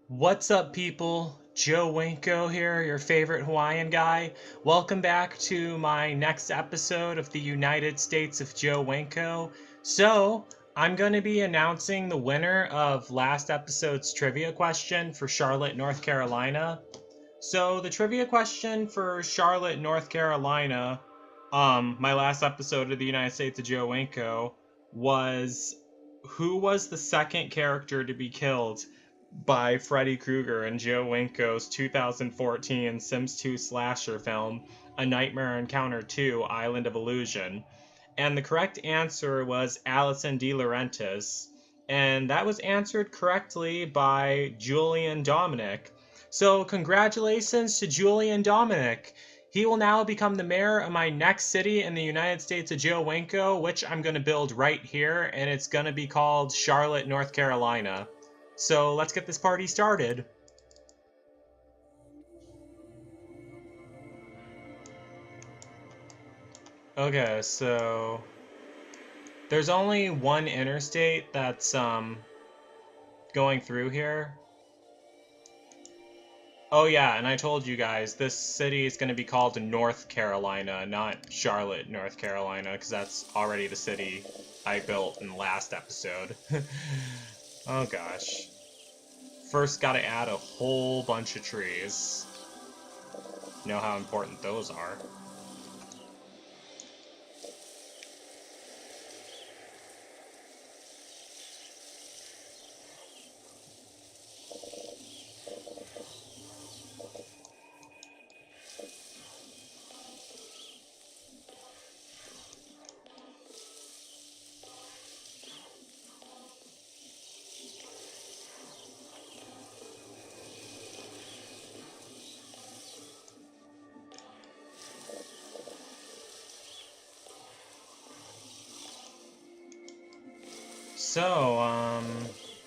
What's up, people? Joe Winko here, your favorite Hawaiian guy. Welcome back to my next episode of the United States of Joe Winko. I'm going to be announcing the winner of last episode's trivia question for Charlotte, North Carolina. So, the trivia question for Charlotte, North Carolina, my last episode of the United States of Joe Winko, was who was the second character to be killed by Freddy Krueger in Joe Winko's 2014 Sims 2 slasher film, A Nightmare Encounter 2 Island of Illusion? And the correct answer was Alison De Laurentiis. And that was answered correctly by Julian Dominic. So, congratulations to Julian Dominic. He will now become the mayor of my next city in the United States of Joe Winko, which I'm going to build right here, and it's going to be called Charlotte, North Carolina. So let's get this party started. Okay, so there's only one interstate that's going through here. Oh yeah, and I told you guys this city is going to be called North Carolina, not Charlotte, North Carolina, because that's already the city I built in the last episode. Oh gosh. First gotta add a whole bunch of trees. You know how important those are. So,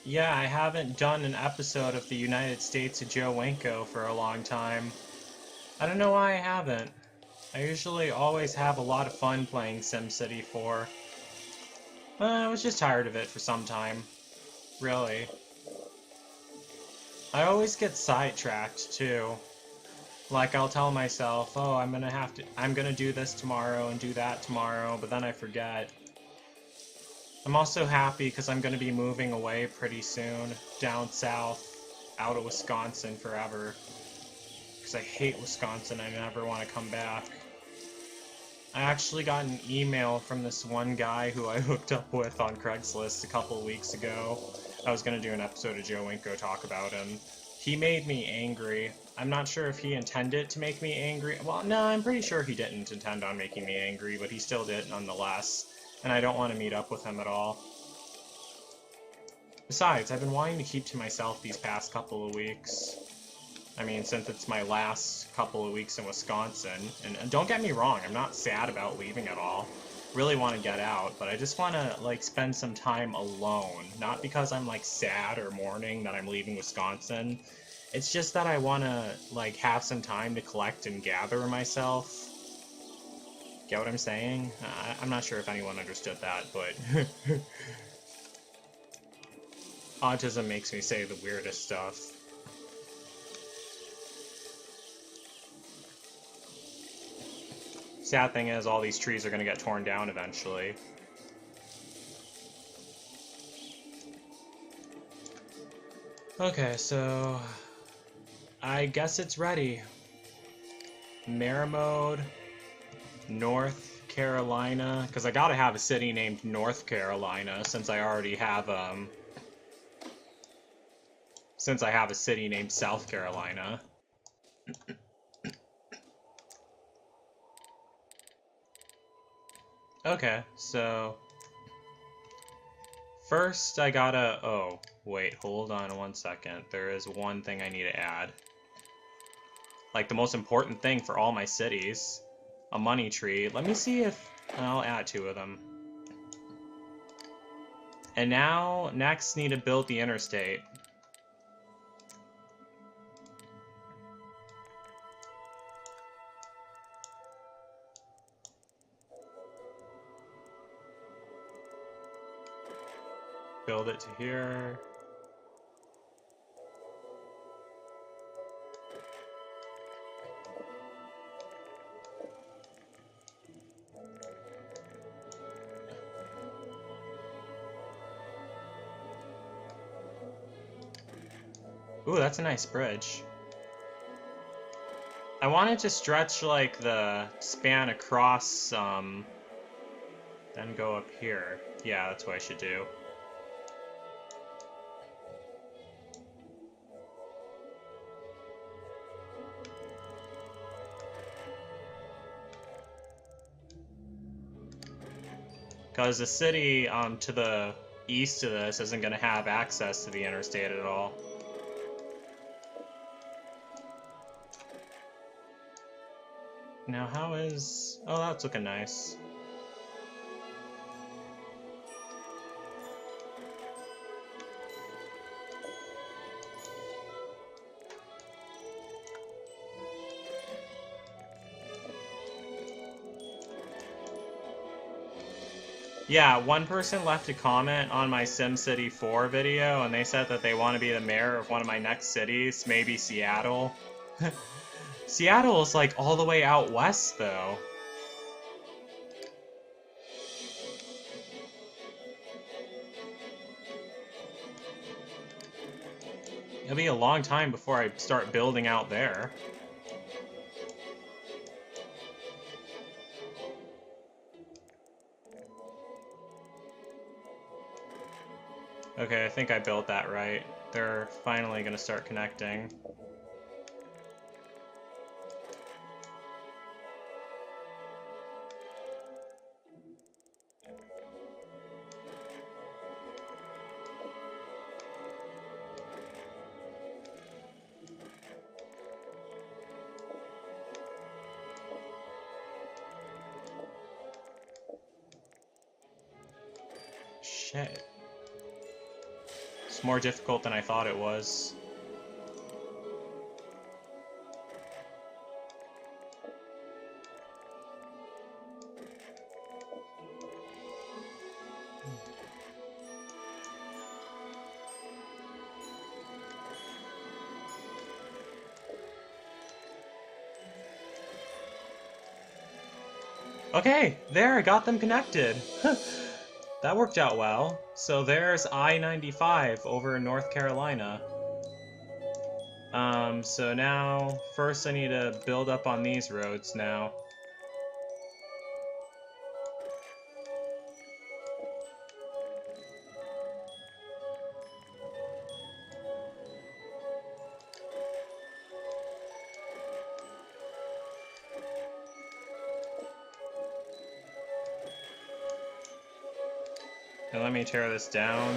yeah, I haven't done an episode of the United States of Joe Winko for a long time. I don't know why I haven't. I usually always have a lot of fun playing SimCity 4. I was just tired of it for some time. Really. I always get sidetracked, too. Like, I'll tell myself, oh, I'm gonna do this tomorrow and do that tomorrow, but then I forget. I'm also happy because I'm going to be moving away pretty soon, down south, out of Wisconsin forever. Because I hate Wisconsin, I never want to come back. I actually got an email from this one guy who I hooked up with on Craigslist a couple of weeks ago. I was going to do an episode of Joe Winko talk about him. He made me angry. I'm not sure if he intended to make me angry. Well, no, I'm pretty sure he didn't intend on making me angry, but he still did nonetheless. And I don't want to meet up with him at all. Besides, I've been wanting to keep to myself these past couple of weeks. I mean, since it's my last couple of weeks in Wisconsin, and don't get me wrong, I'm not sad about leaving at all. Really want to get out, but I just want to, like, spend some time alone. Not because I'm, like, sad or mourning that I'm leaving Wisconsin. It's just that I want to, like, have some time to collect and gather myself. Get what I'm saying? I'm not sure if anyone understood that, but autism makes me say the weirdest stuff. Sad thing is, all these trees are going to get torn down eventually. Okay, so I guess it's ready. Mayor mode. North Carolina, because I gotta have a city named North Carolina since I already have since I have a city named South Carolina. Okay, so first I gotta, oh wait, hold on one second, there is one thing I need to add, like the most important thing for all my cities. A money tree. Let me see if I'll add 2 of them. And now, next, need to build the interstate. Build it to here. Ooh, that's a nice bridge. I wanted to stretch, like, the span across, then go up here. Yeah, that's what I should do. Because the city, to the east of this isn't going to have access to the interstate at all. Now, how is... Oh, that's looking nice. Yeah, one person left a comment on my SimCity 4 video, and they said that they want to be the mayor of one of my next cities, maybe Seattle. Seattle is like all the way out west, though. It'll be a long time before I start building out there. Okay, I think I built that right. They're finally gonna start connecting. Shit. It's more difficult than I thought it was. Okay, there, I got them connected. That worked out well. So there's I-95 over in North Carolina. So now, first I need to build up on these roads now. And let me tear this down.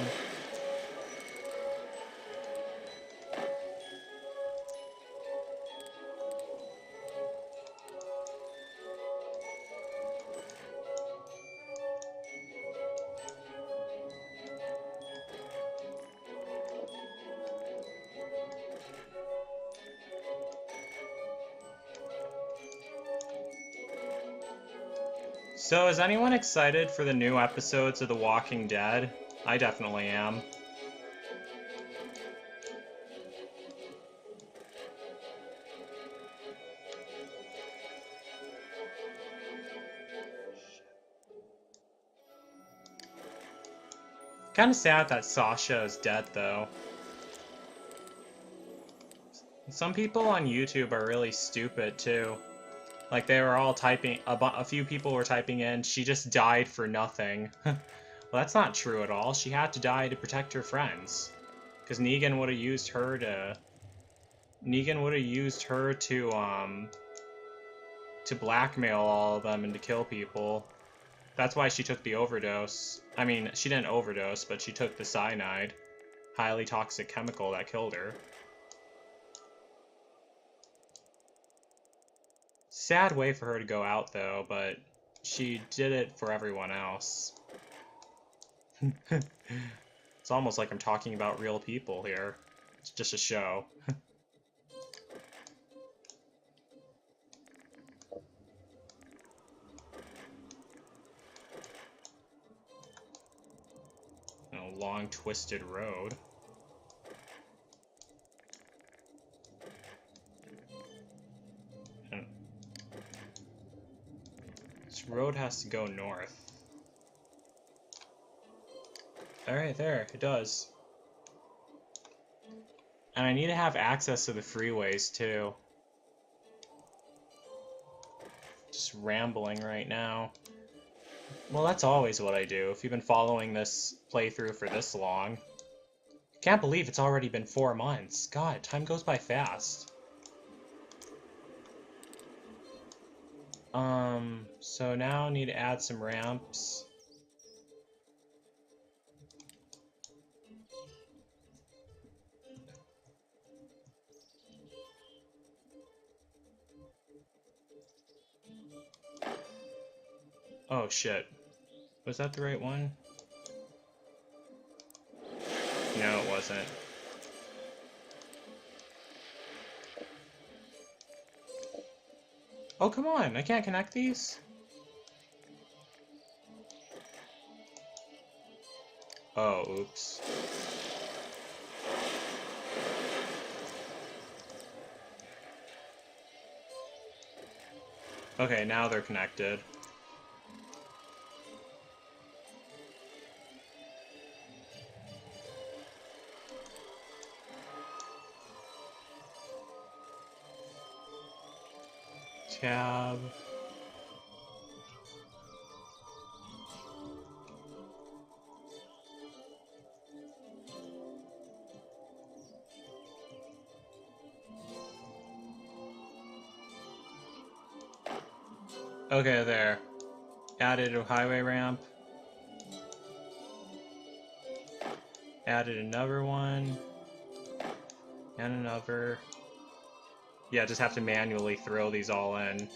So is anyone excited for the new episodes of The Walking Dead? I definitely am. Kinda sad that Sasha is dead, though. Some people on YouTube are really stupid, too. Like, they were all typing, a few people were typing in, she just died for nothing. Well, that's not true at all. She had to die to protect her friends. Because Negan would have used her to... to blackmail all of them and to kill people. That's why she took the overdose. I mean, she didn't overdose, but she took the cyanide. Highly toxic chemical that killed her. Sad way for her to go out, though, but she did it for everyone else. It's almost like I'm talking about real people here. It's just a show. A long, twisted road. This road has to go north. Alright, there, it does. And I need to have access to the freeways, too. Just rambling right now. Well, that's always what I do, if you've been following this playthrough for this long. Can't believe it's already been 4 months. God, time goes by fast. So now I need to add some ramps. Oh shit. Was that the right one? No, it wasn't. Oh, come on, I can't connect these? Oh, oops. Okay, now they're connected. Tab. Okay, there. Added a highway ramp. Added another one. And another. Yeah, just have to manually throw these all in.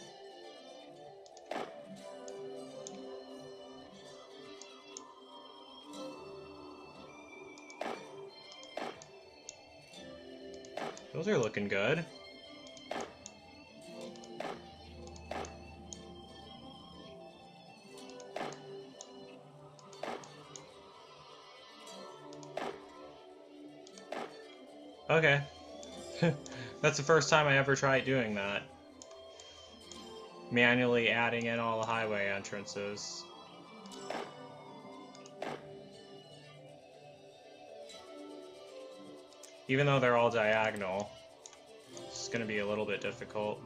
Those are looking good. Okay. That's the first time I ever tried doing that. Manually adding in all the highway entrances. Even though they're all diagonal, it's gonna be a little bit difficult.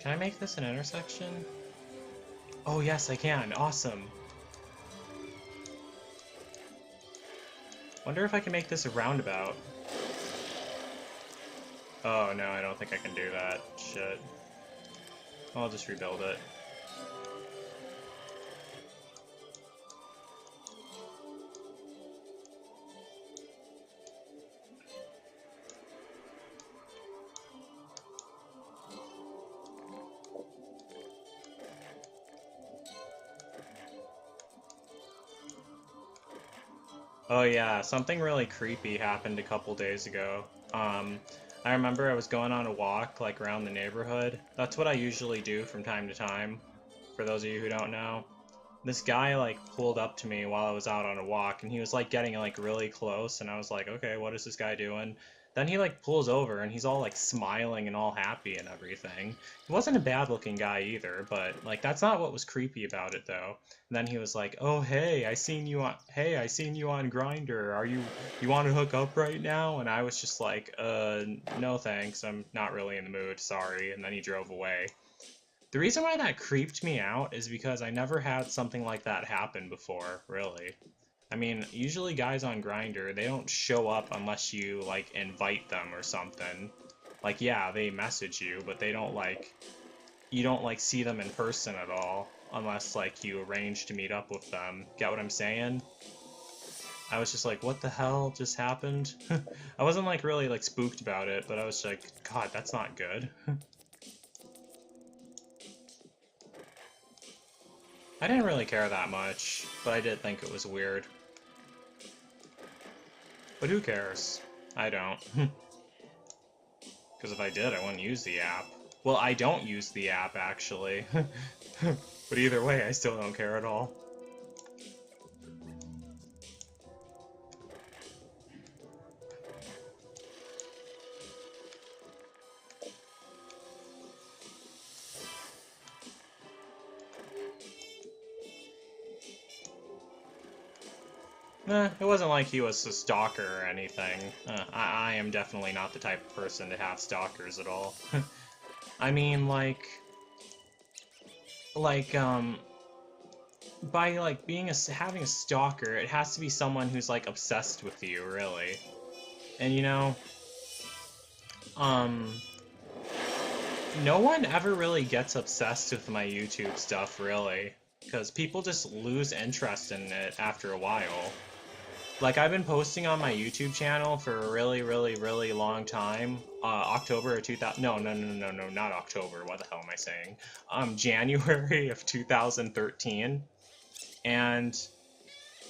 Can I make this an intersection? Oh yes, I can. Awesome. Wonder if I can make this a roundabout. Oh no, I don't think I can do that. Shit. I'll just rebuild it. Oh yeah, something really creepy happened a couple days ago. I remember I was going on a walk, like, around the neighborhood. That's what I usually do from time to time, for those of you who don't know. This guy, like, pulled up to me while I was out on a walk, and he was, like, getting, like, really close, and I was like, okay, what is this guy doing? Then he, like, pulls over, and he's all, like, smiling and all happy and everything. He wasn't a bad-looking guy either, but, like, that's not what was creepy about it, though. And then he was like, "Oh, hey, I seen you on Grindr. You want to hook up right now?" And I was just like, no thanks. I'm not really in the mood. Sorry." And then he drove away. The reason why that creeped me out is because I never had something like that happen before, really. I mean, usually guys on Grindr, they don't show up unless you, like, invite them or something. Like, yeah, they message you, but they don't, like, you don't, like, see them in person at all. unless, like, you arrange to meet up with them. Get what I'm saying? I was just like, what the hell just happened? I wasn't, like, really, like, spooked about it, but I was like, God, that's not good. I didn't really care that much, but I did think it was weird. But who cares? I don't. Because if I did, I wouldn't use the app. Well, I don't use the app, actually. But either way, I still don't care at all. It wasn't like he was a stalker or anything. I am definitely not the type of person to have stalkers at all. I mean, by, like, having a stalker, it has to be someone who's, like, obsessed with you, really. And, you know, no one ever really gets obsessed with my YouTube stuff, really. Because people just lose interest in it after a while. Like, I've been posting on my YouTube channel for a really, really, really long time. October of 2000... No, not October. What the hell am I saying? January of 2013. And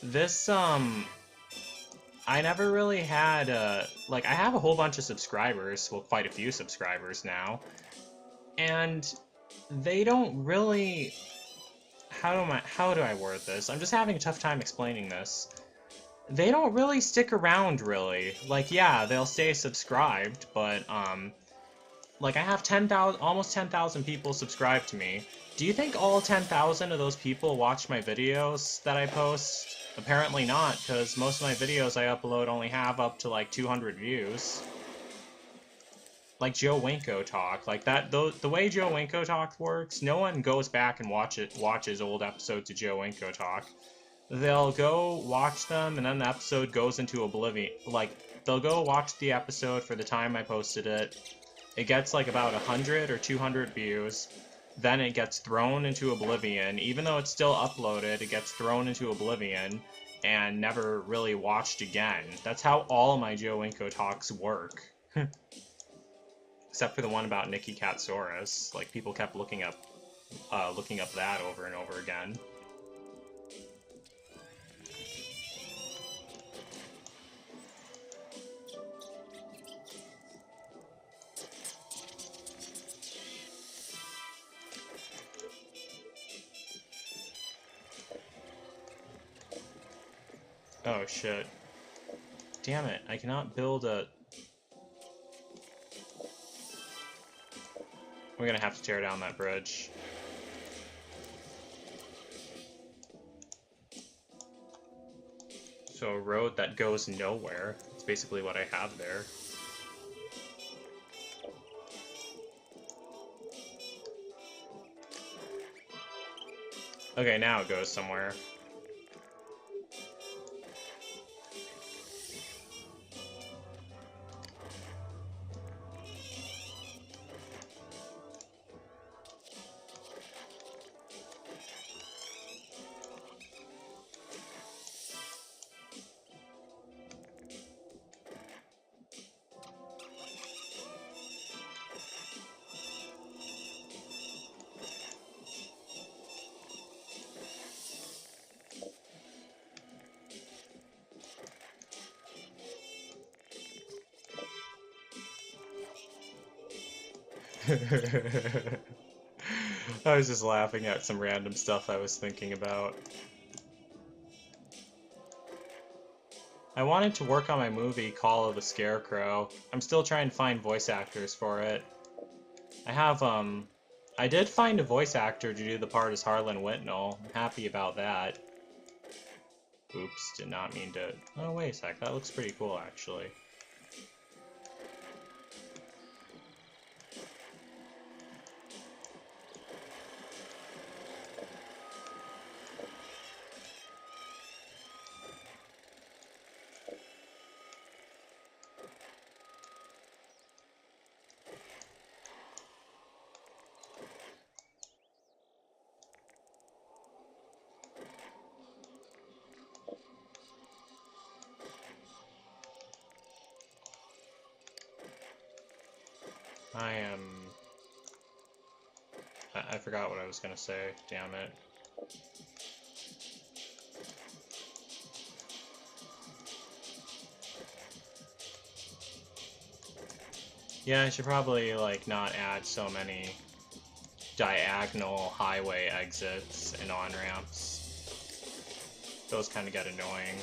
this, I never really had, like, I have a whole bunch of subscribers. Well, quite a few subscribers now. And they don't really... How do I word this? I'm just having a tough time explaining this. They don't really stick around, really. Like, yeah, they'll stay subscribed, but, like, I have almost 10,000 people subscribed to me. Do you think all 10,000 of those people watch my videos that I post? Apparently not, because most of my videos I upload only have up to, like, 200 views. Like Joe Winko Talk, like that. The way Joe Winko Talk works, no one goes back and watches old episodes of Joe Winko Talk. They'll go watch them, and then the episode goes into oblivion. Like, they'll go watch the episode for the time I posted it. It gets like about 100 or 200 views. Then it gets thrown into oblivion. Even though it's still uploaded, it gets thrown into oblivion and never really watched again. That's how all my Joe Winko Talks work. Except for the one about Nikki Katsaurus. Like, people kept looking up that over and over again. Oh shit. Damn it, I cannot build a... We're gonna have to tear down that bridge. So a road that goes nowhere. That's basically what I have there. Okay, now it goes somewhere. I was just laughing at some random stuff I was thinking about. I wanted to work on my movie Call of the Scarecrow. I'm still trying to find voice actors for it. I did find a voice actor to do the part as Harlan Whitnell. I'm happy about that. Oops, did not mean to... Oh, wait a sec, that looks pretty cool, actually. forgot what I was gonna say. Damn it. Yeah, I should probably, like, not add so many diagonal highway exits and on-ramps. Those kind of get annoying.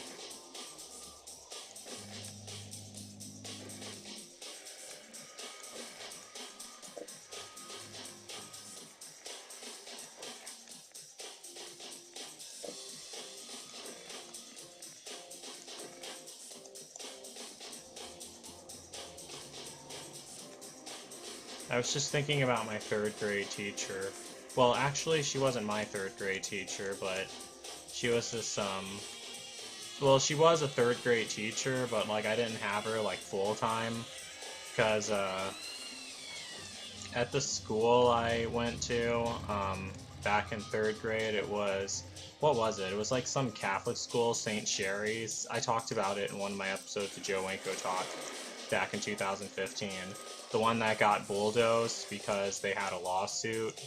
I was just thinking about my third grade teacher. Well, actually, she wasn't my third grade teacher, but she was this, well, she was a third grade teacher, but, like, I didn't have her, like, full-time, because, at the school I went to, back in third grade, it was, what was it? It was, like, some Catholic school, St. Sherry's. I talked about it in one of my episodes of Joe Winko Talk back in 2015. The one that got bulldozed because they had a lawsuit.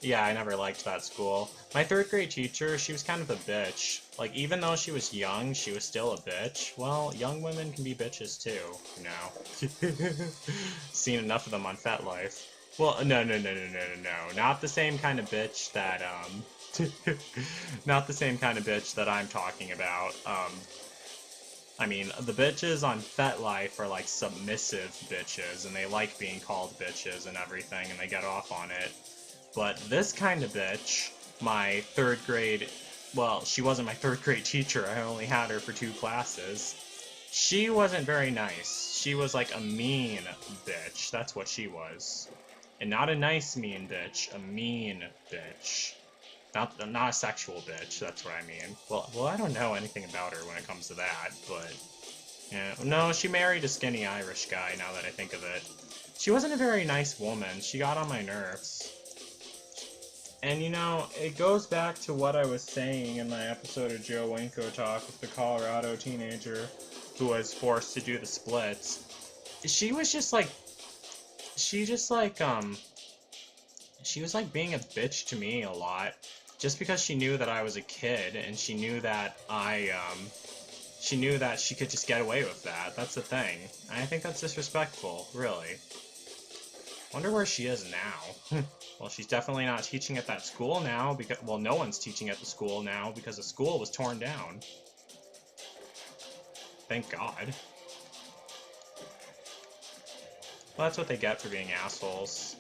Yeah, I never liked that school. My third grade teacher, she was kind of a bitch. Like, even though she was young, she was still a bitch. Well, young women can be bitches too, you know. Seen enough of them on FetLife. Well, no. Not the same kind of bitch that, not the same kind of bitch that I'm talking about. I mean, the bitches on FetLife are like submissive bitches, and they like being called bitches and everything, and they get off on it. But this kind of bitch, my third grade, well, she wasn't my third grade teacher, I only had her for 2 classes. She wasn't very nice. She was like a mean bitch, that's what she was. And not a nice mean bitch, a mean bitch. Not a sexual bitch, that's what I mean. Well, I don't know anything about her when it comes to that, but... yeah, no, she married a skinny Irish guy, now that I think of it. She wasn't a very nice woman. She got on my nerves. And, you know, it goes back to what I was saying in my episode of Joe Winko Talk with the Colorado teenager who was forced to do the splits. She was just like... She was like being a bitch to me a lot. Just because she knew that I was a kid, and she knew that she knew that she could just get away with that. That's the thing. And I think that's disrespectful, really. Wonder where she is now. Well, she's definitely not teaching at that school now, because, well, no one's teaching at the school now, because the school was torn down. Thank God. Well, that's what they get for being assholes.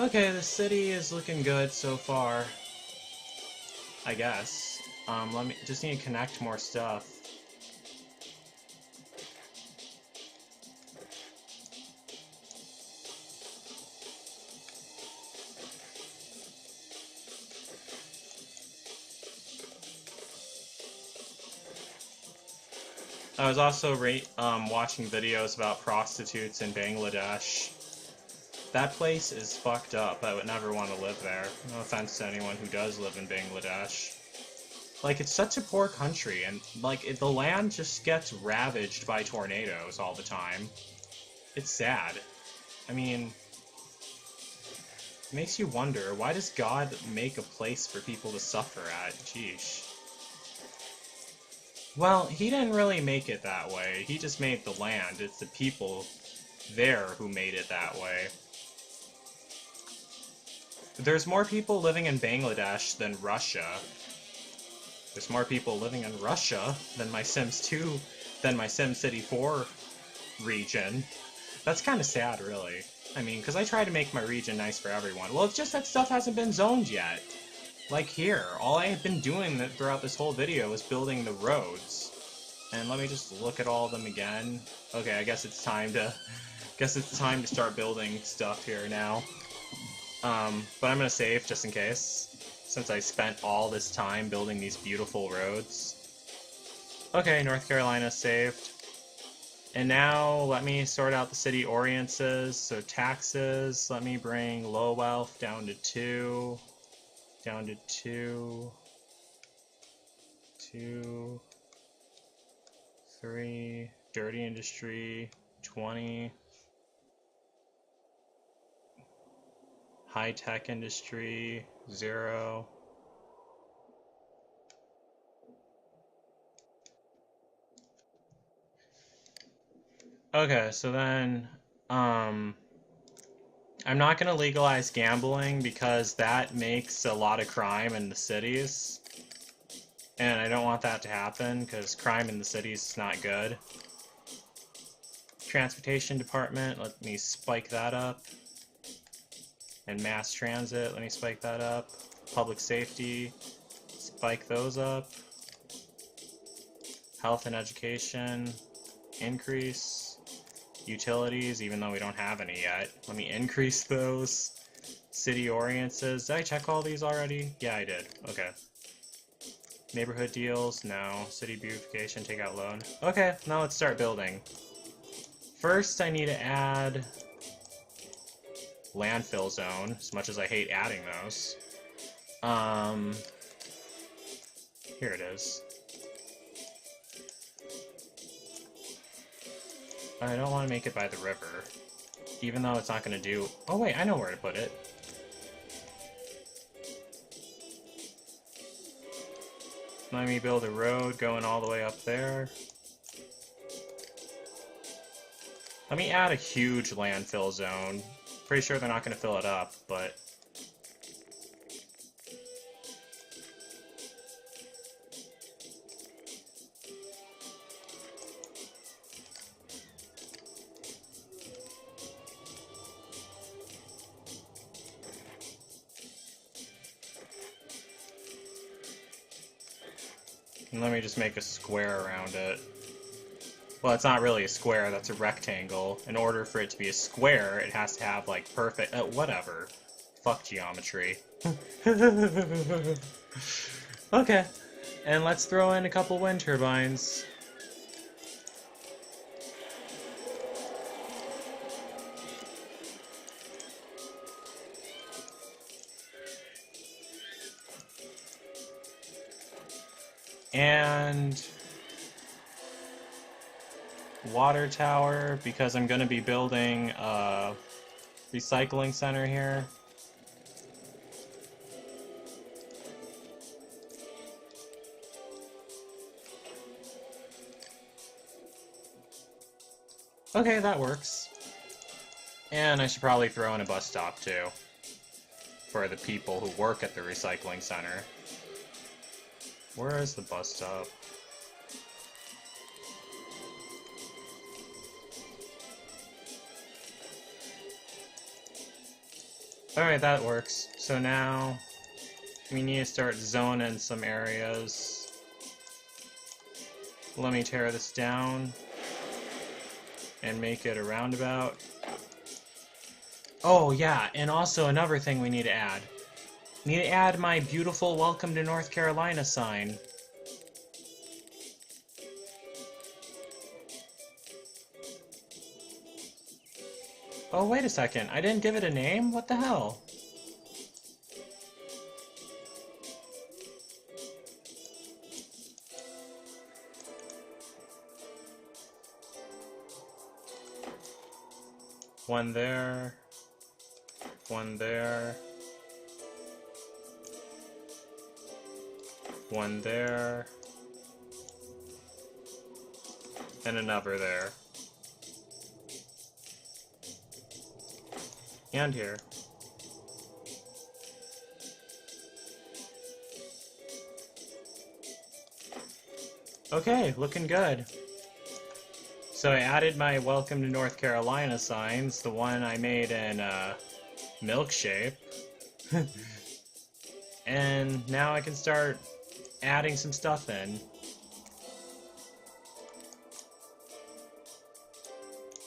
Okay, the city is looking good so far. I guess. Just need to connect more stuff. I was also watching videos about prostitutes in Bangladesh. That place is fucked up. I would never want to live there. No offense to anyone who does live in Bangladesh. Like, it's such a poor country, and, like, the land just gets ravaged by tornadoes all the time. It's sad. I mean, it makes you wonder, why does God make a place for people to suffer at? Jeesh. Well, he didn't really make it that way. He just made the land. It's the people there who made it that way. There's more people living in Bangladesh than Russia. There's more people living in Russia than my Sims 2, than my SimCity 4 region. That's kind of sad, really. I mean, because I try to make my region nice for everyone. Well, it's just that stuff hasn't been zoned yet. Like here, all I have been doing throughout this whole video is building the roads. And let me just look at all of them again. Okay, I guess it's time to start building stuff here now. But I'm gonna save just in case, since I spent all this time building these beautiful roads. Okay, North Carolina saved. And now let me sort out the city oriences. So taxes, let me bring low wealth down to 2. Down to 2. 2, 3, dirty industry, 20, high-tech industry, 0. Okay, so then, I'm not going to legalize gambling because that makes a lot of crime in the cities. And I don't want that to happen because crime in the cities is not good. Transportation department, let me spike that up. And mass transit, let me spike that up. Public safety, spike those up. Health and education, increase. Utilities, even though we don't have any yet. Let me increase those. City oriences. Did I check all these already? Yeah, I did. Okay. Neighborhood deals, no. City beautification, take out loan. Okay, now let's start building. First, I need to add landfill zone, as much as I hate adding those. Here it is. I don't want to make it by the river, even though it's not going to do... Oh wait, I know where to put it. Let me build a road going all the way up there. Let me add a huge landfill zone. Pretty sure they're not going to fill it up, but... And let me just make a square around it. Well, it's not really a square, that's a rectangle. In order for it to be a square, it has to have, like, perfect... whatever. Fuck geometry. Okay. And let's throw in a couple wind turbines. And... water tower, because I'm going to be building a recycling center here. Okay, that works. And I should probably throw in a bus stop too, for the people who work at the recycling center. Where is the bus stop? Alright, that works. So now we need to start zoning some areas. Let me tear this down and make it a roundabout. Oh yeah, and also another thing we need to add. We need to add my beautiful Welcome to North Carolina sign. Oh, wait a second. I didn't give it a name? What the hell? One there. One there. One there. And another there. And here. Okay, looking good. So I added my Welcome to North Carolina signs, the one I made in milk shape. And now I can start adding some stuff in.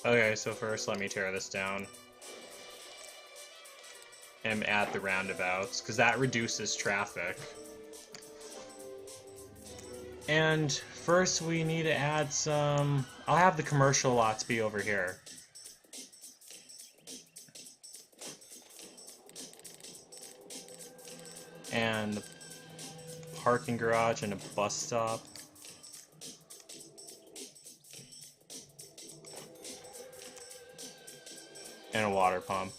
Okay, so first let me tear this down. And add the roundabouts, because that reduces traffic. And first we need to add some... I'll have the commercial lots be over here. And the parking garage and a bus stop. And a water pump.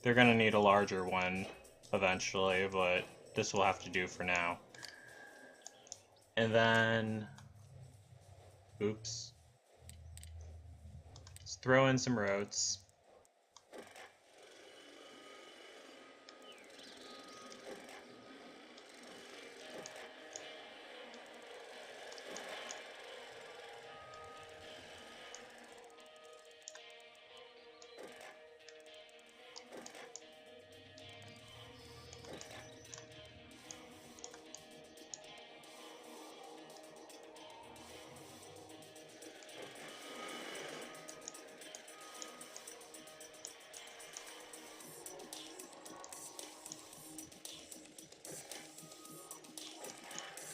They're gonna need a larger one eventually, but this will have to do for now. And then, oops. Let's throw in some roads.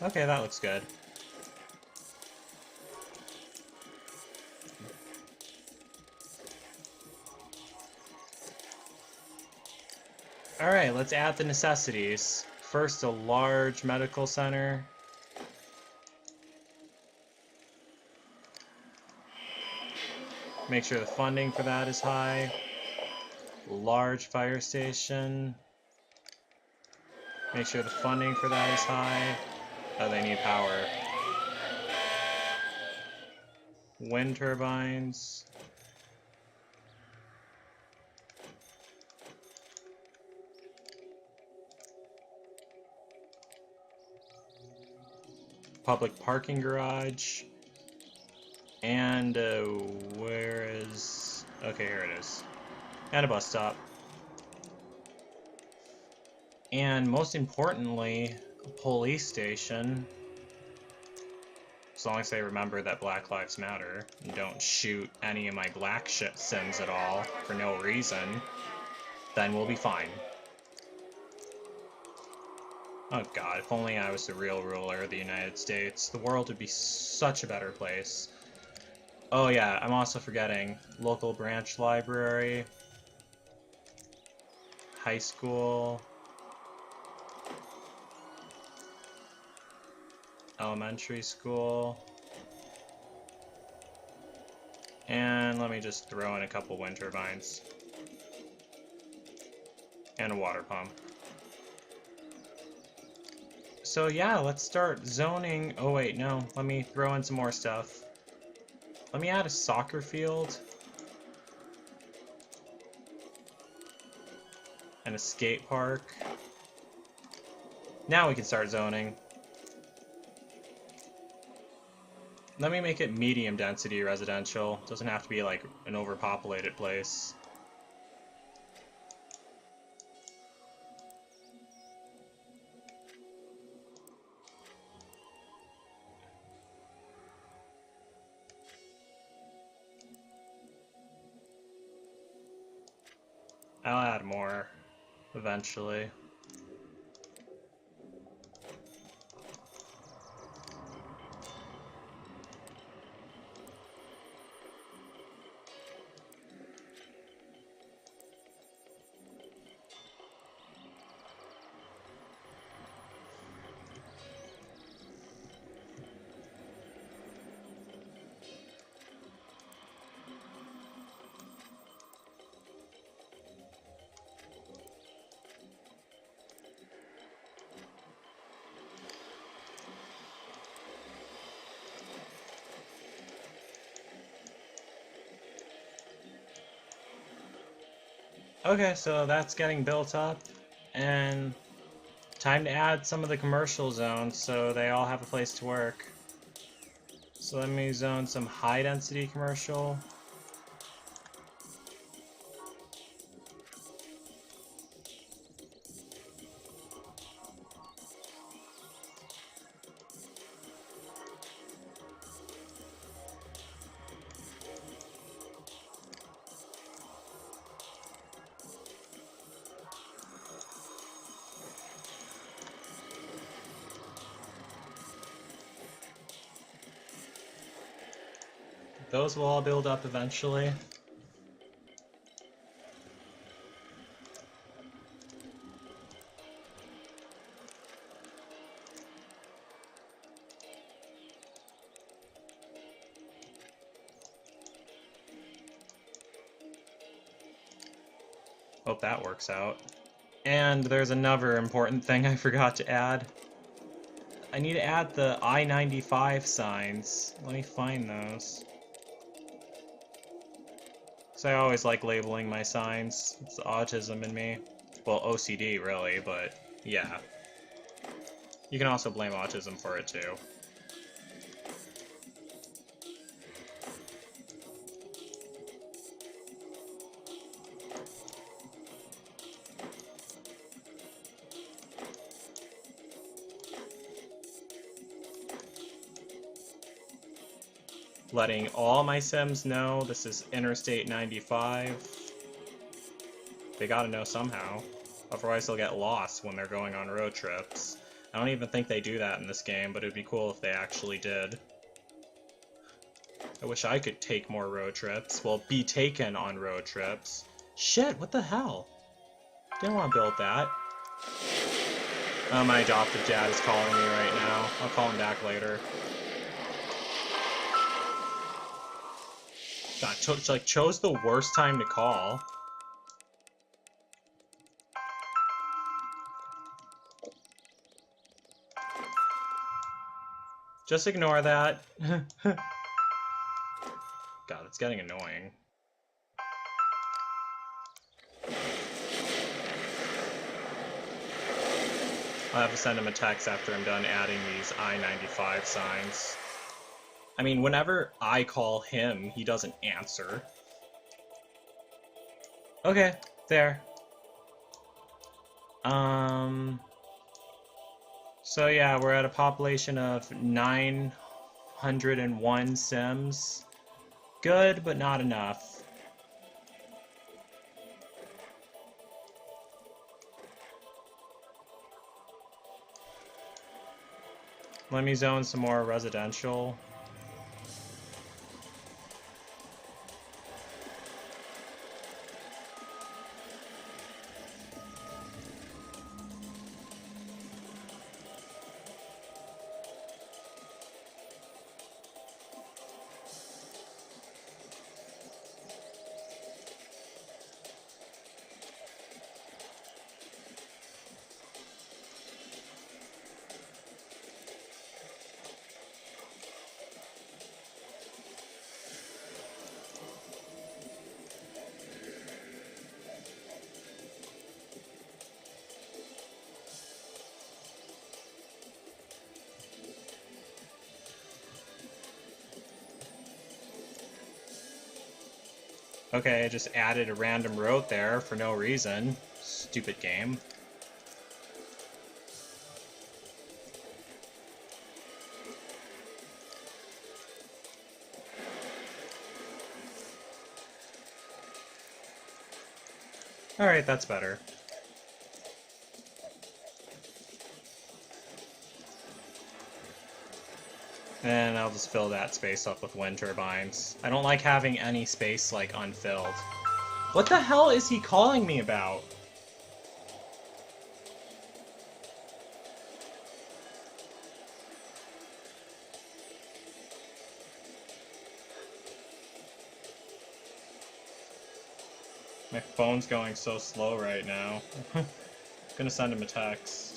Okay, that looks good. Alright, let's add the necessities. First, a large medical center. Make sure the funding for that is high. Large fire station. Make sure the funding for that is high. Oh, they need power. Wind turbines. Public parking garage. And, where is... Okay, here it is. And a bus stop. And most importantly, a police station. As long as they remember that Black Lives Matter and don't shoot any of my black Sims at all for no reason, then we'll be fine. Oh god, if only I was the real ruler of the United States, the world would be such a better place. Oh yeah, I'm also forgetting. Local branch library. High school. Elementary school. And let me just throw in a couple wind turbines. And a water pump. So yeah, let's start zoning. Oh wait, no, let me throw in some more stuff. Let me add a soccer field. And a skate park. Now we can start zoning. Let me make it medium density residential. Doesn't have to be like an overpopulated place. I'll add more eventually. Okay, so that's getting built up, and time to add some of the commercial zones so they all have a place to work. So let me zone some high density commercial. Those will all build up eventually. Hope that works out. And there's another important thing I forgot to add. I need to add the I-95 signs. Let me find those. So I always like labeling my signs. It's autism in me. Well, OCD really, but yeah. You can also blame autism for it too. Letting all my Sims know this is Interstate 95. They gotta know somehow. Otherwise they'll get lost when they're going on road trips. I don't even think they do that in this game, but it'd be cool if they actually did. I wish I could take more road trips. Well, be taken on road trips. Shit, what the hell? Didn't want to build that. Oh, my adoptive dad is calling me right now. I'll call him back later. God, chose the worst time to call. Just ignore that. God, it's getting annoying. I'll have to send him a text after I'm done adding these I-95 signs. I mean, whenever I call him, he doesn't answer. Okay, there. So yeah, we're at a population of 901 Sims. Good, but not enough. Let me zone some more residential. Okay, I just added a random road there for no reason. Stupid game. Alright, that's better. And I'll just fill that space up with wind turbines. I don't like having any space, like, unfilled. What the hell is he calling me about? My phone's going so slow right now. I'm gonna send him a text.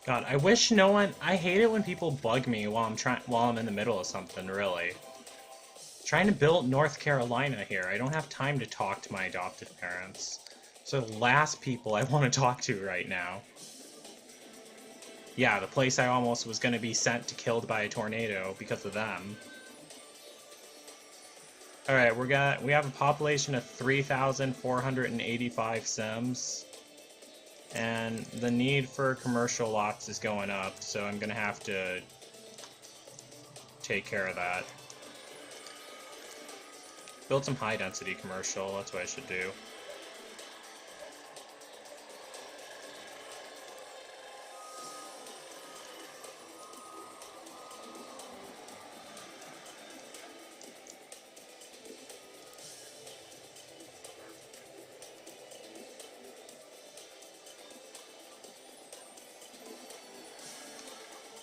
God, I wish no one... I hate it when people bug me while I'm in the middle of something, really. Trying to build North Carolina here. I don't have time to talk to my adoptive parents. So the last people I want to talk to right now. Yeah, the place I almost was going to be sent to killed by a tornado because of them. Alright, we have a population of 3,485 Sims. And the need for commercial lots is going up, so I'm going to have to take care of that. Build some high-density commercial, that's what I should do.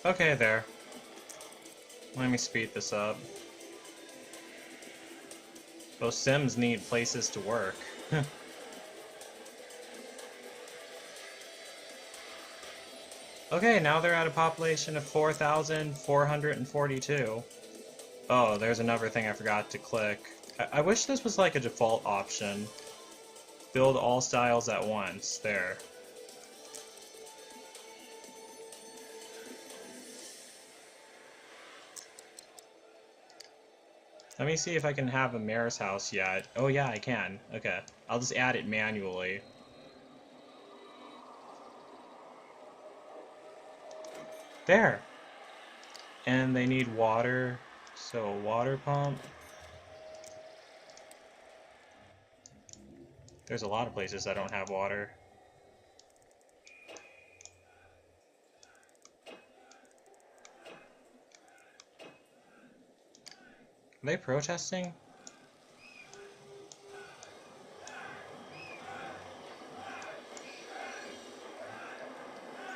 Okay, there. Let me speed this up. Those Sims need places to work. Okay, now they're at a population of 4,442. Oh, there's another thing I forgot to click. I wish this was like a default option. Build all styles at once. There. Let me see if I can have a mayor's house yet. Oh yeah, I can. Okay. I'll just add it manually. There! And they need water, so water pump. There's a lot of places that don't have water. Are they protesting?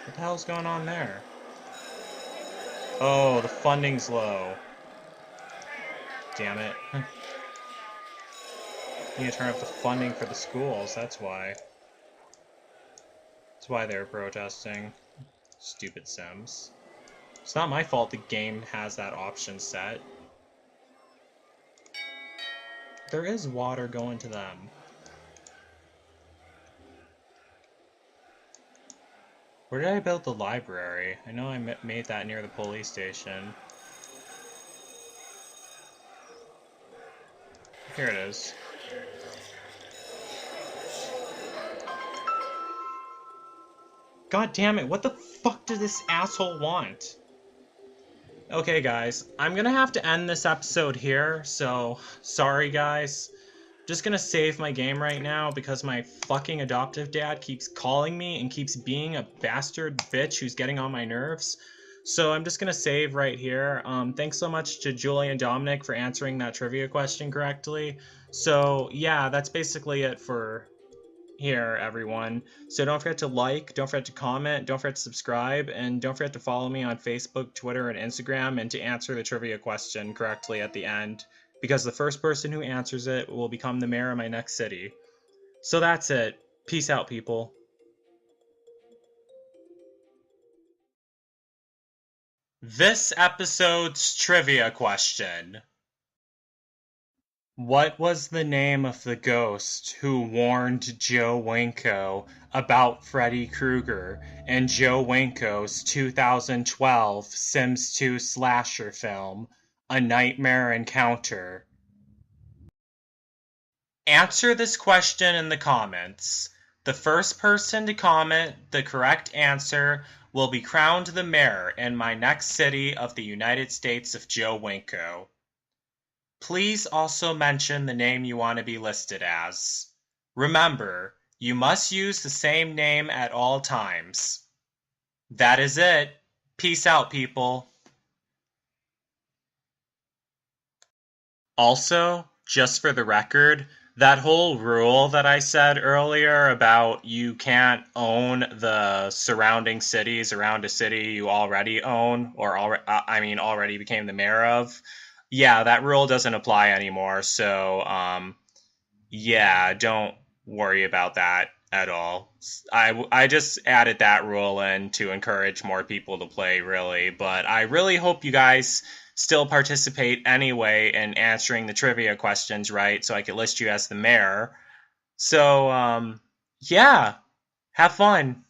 What the hell's going on there? Oh, the funding's low. Damn it. You need to turn up the funding for the schools, that's why. That's why they're protesting. Stupid Sims. It's not my fault the game has that option set. There is water going to them. Where did I build the library? I know I made that near the police station. Here it is. God damn it, what the fuck does this asshole want? Okay guys, I'm gonna have to end this episode here, so sorry guys. Just gonna save my game right now because my fucking adoptive dad keeps calling me and keeps being a bastard bitch who's getting on my nerves. So I'm just gonna save right here. Thanks so much to Julie and Dominic for answering that trivia question correctly. So yeah, that's basically it for here, everyone. So don't forget to like, don't forget to comment, don't forget to subscribe, and don't forget to follow me on Facebook, Twitter, and Instagram, and to answer the trivia question correctly at the end, because the first person who answers it will become the mayor of my next city. So that's it. Peace out, people. This episode's trivia question. What was the name of the ghost who warned Joe Winko about Freddy Krueger in Joe Winko's 2012 Sims 2 slasher film, A Nightmare Encounter? Answer this question in the comments. The first person to comment the correct answer will be crowned the mayor in my next city of the United States of Joe Winko. Please also mention the name you want to be listed as. Remember, you must use the same name at all times. That is it. Peace out, people. Also, just for the record, that whole rule that I said earlier about you can't own the surrounding cities around a city you already own, or already became the mayor of, yeah, that rule doesn't apply anymore, so, yeah, don't worry about that. at all. I just added that rule in to encourage more people to play, really. But I really hope you guys still participate anyway in answering the trivia questions right, so I could list you as the mayor. So, yeah, have fun.